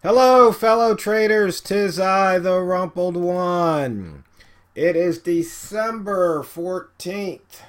Hello, fellow traders. 'Tis I, the Rumpled One. It is December 14th.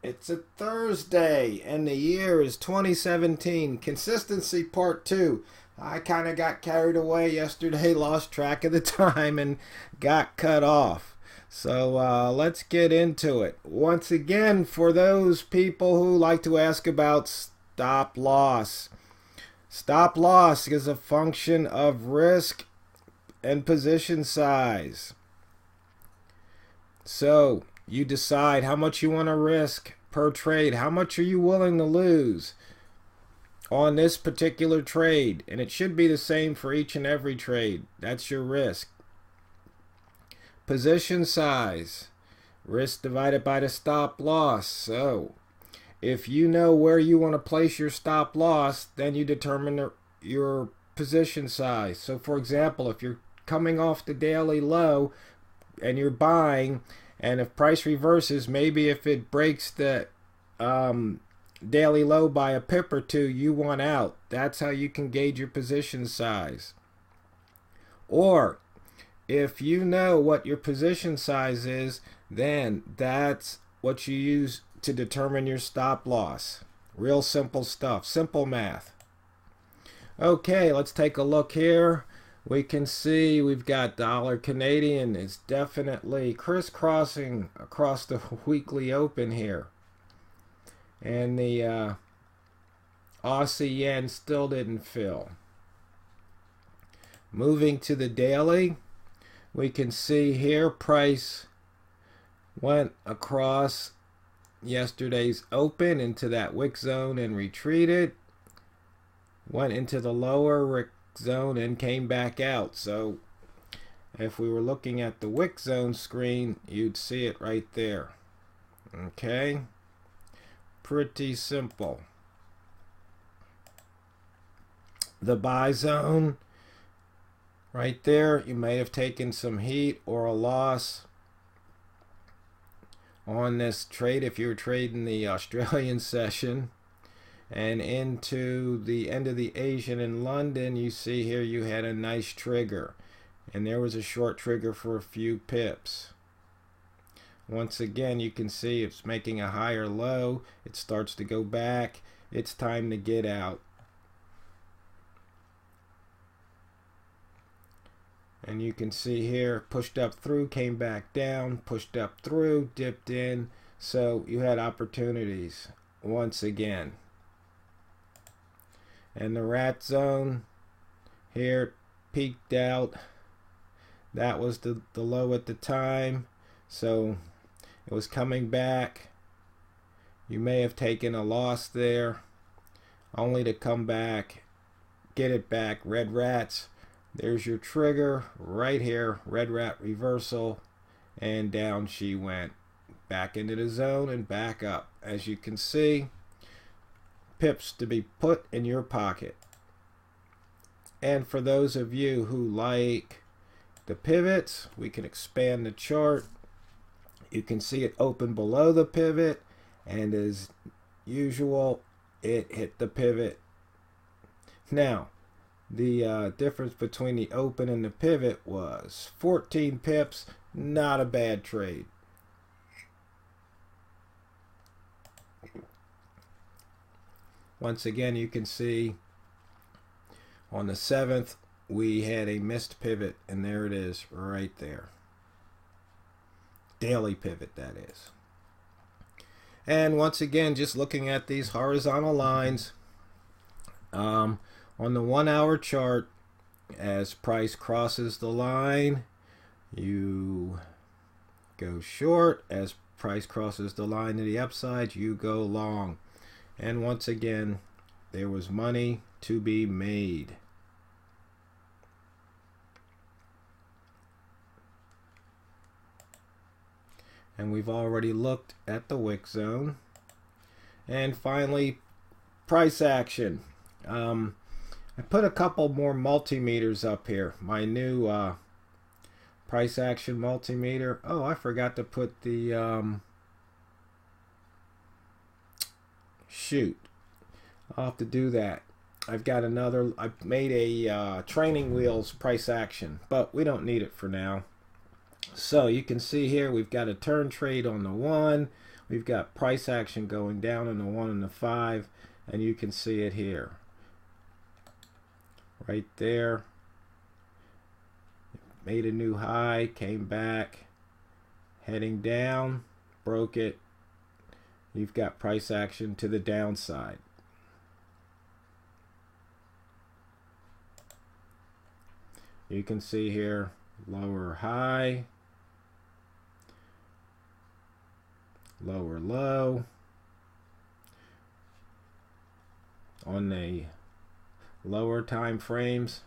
It's a Thursday, and the year is 2017. Consistency Part 2. I kind of got carried away yesterday, lost track of the time, and got cut off. So let's get into it. Once again, for those people who like to ask about stop loss. Stop loss is a function of risk and position size. So you decide how much you want to risk per trade. How much are you willing to lose on this particular trade? And it should be the same for each and every trade. That's your risk. Position size. Risk divided by the stop loss. So if you know where you want to place your stop loss, then you determine your position size. So for example, if you're coming off the daily low and you're buying, and if price reverses, maybe if it breaks the daily low by a pip or two, you want out. That's how you can gauge your position size. Or if you know what your position size is, then that's what you use to determine your stop loss. Real simple stuff, simple math. Okay, let's take a look here. We can see we've got dollar Canadian is definitely crisscrossing across the weekly open here. And the Aussie yen still didn't fill. Moving to the daily, we can see here price went across yesterday's open into that wick zone and retreated, went into the lower wick zone and came back out. So if we were looking at the wick zone screen, you'd see it right there. Okay, pretty simple. The buy zone right there, you may have taken some heat or a loss on this trade if you were trading the Australian session. And into the end of the Asian in London, you see here you had a nice trigger, and there was a short trigger for a few pips. Once again, you can see it's making a higher low. It starts to go back. It's time to get out. And you can see here, pushed up through, came back down, pushed up through, dipped in. So you had opportunities once again. And the rat zone here peaked out. That was the low at the time. So it was coming back. You may have taken a loss there, only to come back, get it back. Red rats. There's your trigger right here, red rat reversal, and down she went. Back into the zone and back up. As you can see, pips to be put in your pocket. And for those of you who like the pivots, we can expand the chart. You can see it open below the pivot, and as usual, it hit the pivot. Now, the difference between the open and the pivot was 14 pips. Not a bad trade. Once again, you can see on the 7th we had a missed pivot, and there it is right there. Daily pivot, that is. And once again, just looking at these horizontal lines, on the 1 hour chart, as price crosses the line, you go short. As price crosses the line to the upside, you go long. And once again, there was money to be made. And we've already looked at the wick zone. And finally, price action. I put a couple more multimeters up here. My new price action multimeter. Oh, I forgot to put the shoot. I'll have to do that. I've made a training wheels price action, but we don't need it for now. So you can see here we've got a turn trade on the 1. We've got price action going down on the 1 and the 5, and you can see it here. Right there. Made a new high, came back, heading down, broke it. You've got price action to the downside. You can see here lower high, lower low on the lower time frames,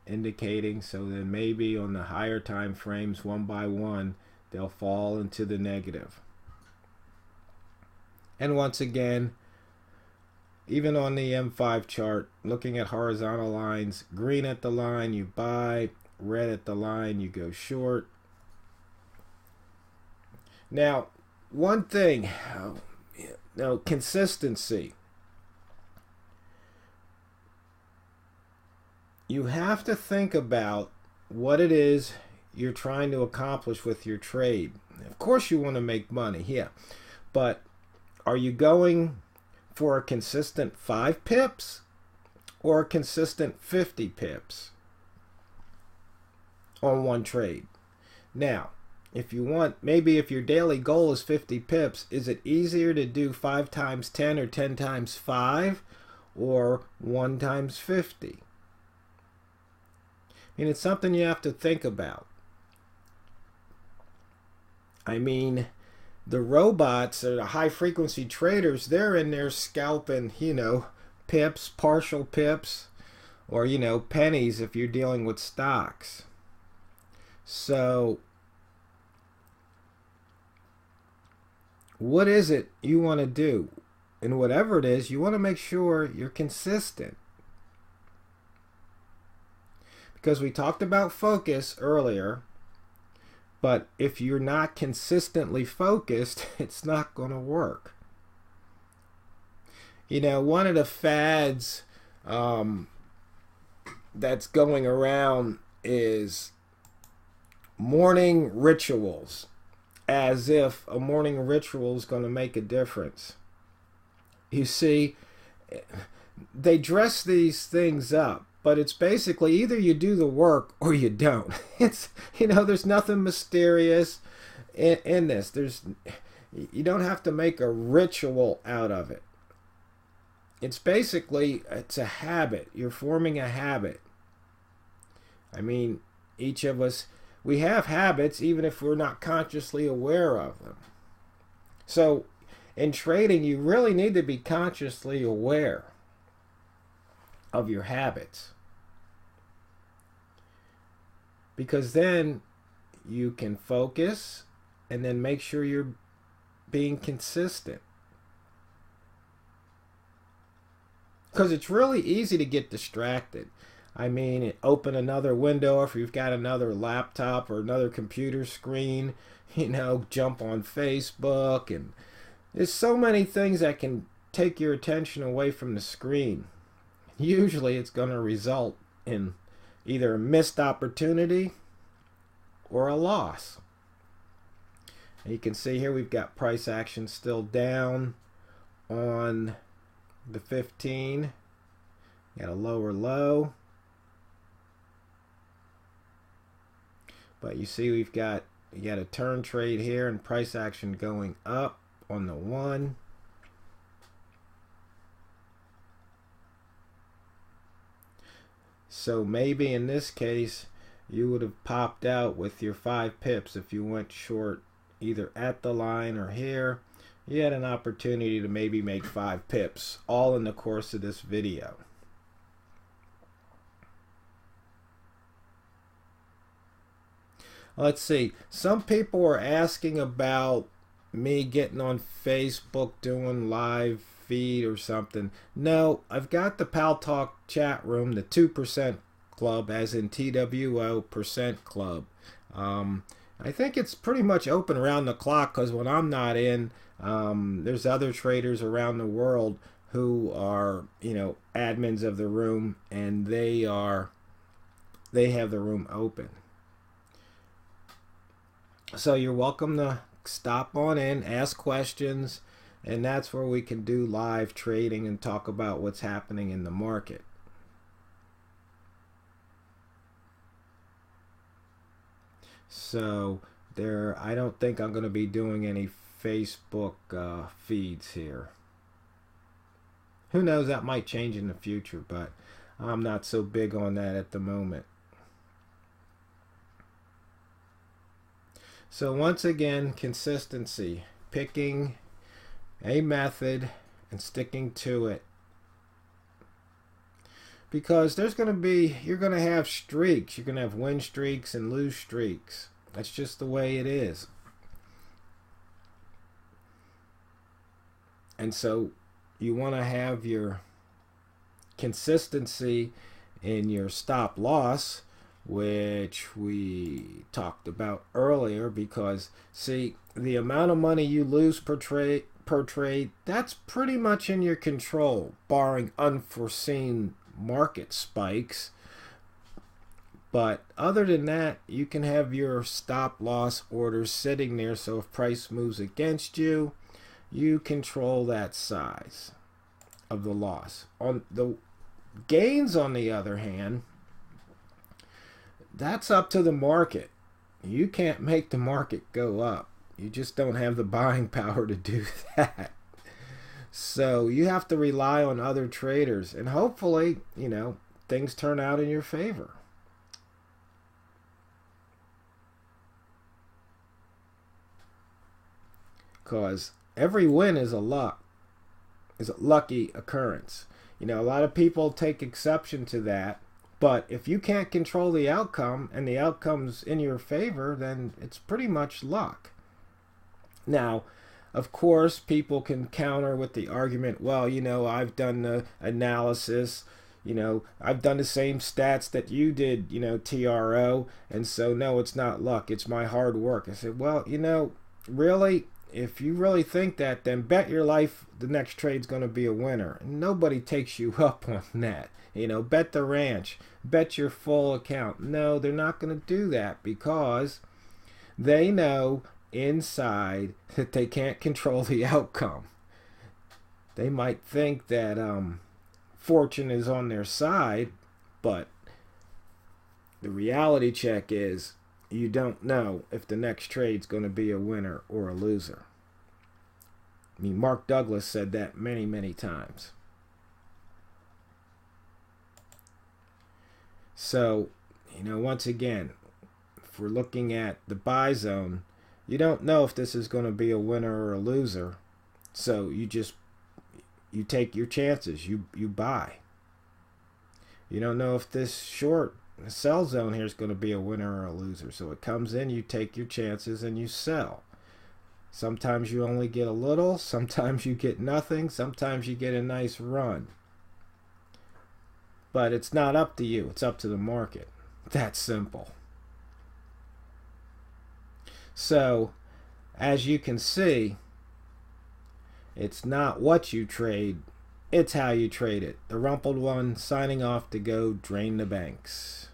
indicating so then maybe on the higher time frames one by one they'll fall into the negative. And once again, even on the M5 chart, looking at horizontal lines, green at the line you buy, red at the line you go short. Now, one thing, consistency. You have to think about what it is you're trying to accomplish with your trade. Of course you want to make money, yeah, but are you going for a consistent 5 pips or a consistent 50 pips on one trade? Now, if you want, maybe if your daily goal is 50 pips, is it easier to do 5 times 10 or 10 times 5 or 1 times 50? I mean, it's something you have to think about. I mean, the robots or the high frequency traders, they're in there scalping, pips, partial pips, or, pennies if you're dealing with stocks. So what is it you want to do? And whatever it is, you want to make sure you're consistent. Because we talked about focus earlier, but if you're not consistently focused, it's not going to work. One of the fads that's going around is morning rituals, as if a morning ritual is going to make a difference. You see, they dress these things up, but it's basically either you do the work or you don't. It's, there's nothing mysterious in this. You don't have to make a ritual out of it. It's basically, it's a habit. You're forming a habit. I mean, each of us, we have habits even if we're not consciously aware of them. So in trading, you really need to be consciously aware of your habits, because then you can focus and then make sure you're being consistent. Because it's really easy to get distracted. I mean, open another window, or if you've got another laptop or another computer screen, jump on Facebook, and there's so many things that can take your attention away from the screen. Usually it's going to result in either a missed opportunity or a loss. And you can see here we've got price action still down on the 15. Got a lower low. But you see you got a turn trade here and price action going up on the 1. So maybe in this case you would have popped out with your 5 pips if you went short either at the line or here. You had an opportunity to maybe make 5 pips all in the course of this video. Let's see. Some people are asking about me getting on Facebook doing live feed or something. No, I've got the Pal Talk chat room, the 2% club, as in TWO% club. I think it's pretty much open around the clock, because when I'm not in, there's other traders around the world who are, admins of the room, and they have the room open. So you're welcome to stop on in, ask questions, and that's where we can do live trading and talk about what's happening in the market. So I don't think I'm going to be doing any Facebook feeds here. Who knows, that might change in the future, but I'm not so big on that at the moment. So once again, consistency, picking a method and sticking to it. Because you're going to have streaks. You're going to have win streaks and lose streaks. That's just the way it is. And so you want to have your consistency in your stop loss, which we talked about earlier, because see, the amount of money you lose per trade, that's pretty much in your control, barring unforeseen market spikes. But other than that, you can have your stop loss orders sitting there, so if price moves against you, you control that size of the loss. On the gains, on the other hand, that's up to the market. You can't make the market go up. You just don't have the buying power to do that. So you have to rely on other traders, and hopefully, things turn out in your favor. Because every win is a lucky occurrence. A lot of people take exception to that, but if you can't control the outcome and the outcome's in your favor, then it's pretty much luck. Now, of course, people can counter with the argument, well, I've done the analysis, I've done the same stats that you did, TRO, and so no, it's not luck, it's my hard work. I said, well, really, if you really think that, then bet your life the next trade's going to be a winner. Nobody takes you up on that. Bet the ranch, bet your full account. No, they're not going to do that, because they know inside that they can't control the outcome. They might think that fortune is on their side, but the reality check is you don't know if the next trade's going to be a winner or a loser. I mean, Mark Douglas said that many, many times. So, once again, if we're looking at the buy zone, you don't know if this is going to be a winner or a loser. So you take your chances. You buy. You don't know if this short sell zone here is going to be a winner or a loser. So it comes in, you take your chances, and you sell. Sometimes you only get a little. Sometimes you get nothing. Sometimes you get a nice run. But it's not up to you. It's up to the market. That's simple. So, as you can see, it's not what you trade, it's how you trade it. TheRumpledOne signing off to go drain the banks.